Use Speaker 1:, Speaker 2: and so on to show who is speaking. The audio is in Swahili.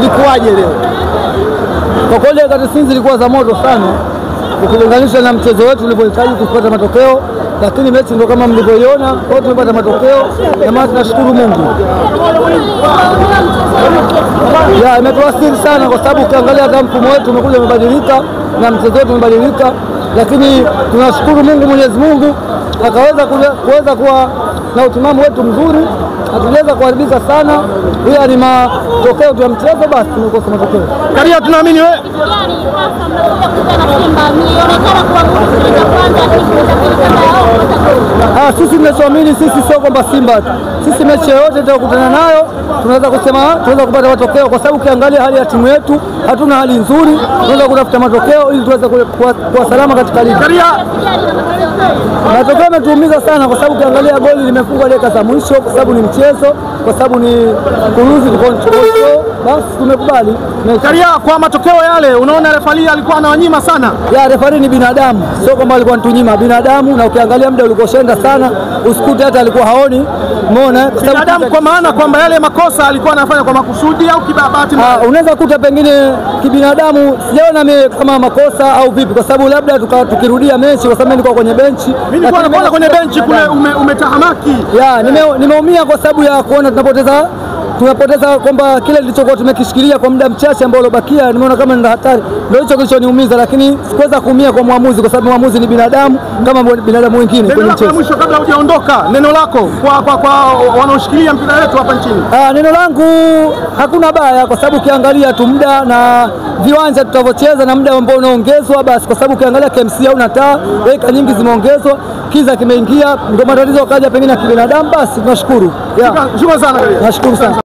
Speaker 1: ilikuwaje leo?
Speaker 2: Kwa kweli kati sisi zilikuwa za moto sana ukilinganisha na mchezo wetu ulivyohitaji kupata matokeo, lakini mechi ndio kama mlivyoiona, wote tumepata matokeo na maana tunashukuru Mungu. Imetuathiri sana kwa sababu ukiangalia hata mfumo wetu umekuja umebadilika na mchezo wetu umebadilika, lakini tunashukuru Mungu, Mwenyezi Mungu akaweza kuweza kuwa na utimamu wetu mzuri, hatuweza kuharibika sana, ila ni matokeo tu ya mchezo, basi tumekosa matokeo.
Speaker 1: Karia, tunaamini wewe
Speaker 2: sisi tunachoamini sisi sio kwamba Simba tu. Sisi mechi yoyote tutakutana nayo tunaweza kusema tunaweza kupata matokeo, kwa sababu ukiangalia hali ya timu yetu hatuna hali nzuri, tunaweza kutafuta matokeo ili tuweze kuwa salama katika ligi.
Speaker 1: Karia,
Speaker 2: matokeo yametuumiza sana kwa sababu ukiangalia goli limefungwa dakika za mwisho, kwa sababu ni mchezo, kwa sababu ni kuruzi control, basi tumekubali.
Speaker 1: Karia, kwa matokeo yale unaona refari alikuwa anawanyima sana?
Speaker 2: Refari ni binadamu, sio kwamba alikuwa anatunyima, binadamu, na ukiangalia muda ulikoshenda sana, usikute hata alikuwa haoni. Umeona?
Speaker 1: Kwa binadamu kwa maana kwamba yale makosa alikuwa anafanya kwa makusudi au kibabati?
Speaker 2: Unaweza kuta pengine kibinadamu, sijaona mimi kama makosa au vipi, kwa sababu labda tukirudia mechi, kwa sababu nilikuwa kwenye benchi.
Speaker 1: Mimi nilikuwa naona kwenye benchi kule umetahamaki.
Speaker 2: Nimeumia kwa sababu ya kuona tunapoteza kwamba kile kilichokuwa tumekishikilia kwa muda mchache ambao ulobakia, nimeona kama ni hatari. Ndio hicho kilichoniumiza, lakini sikuweza kuumia kwa muamuzi, kwa sababu muamuzi ni binadamu kama binadamu wengine kwenye mchezo.
Speaker 1: Mwisho kabla hujaondoka, neno lako kwa wanaoshikilia mpira wetu hapa nchini?
Speaker 2: Neno langu hakuna baya, kwa sababu ukiangalia tu muda na viwanja tutavocheza na muda ambao unaongezwa, basi kwa sababu ukiangalia KMC hauna taa, dakika nyingi zimeongezwa, kiza kimeingia, ndio matatizo kaja pengine ya kibinadamu, basi tunashukuru.
Speaker 1: Shukrani sana.
Speaker 2: Nashukuru sana.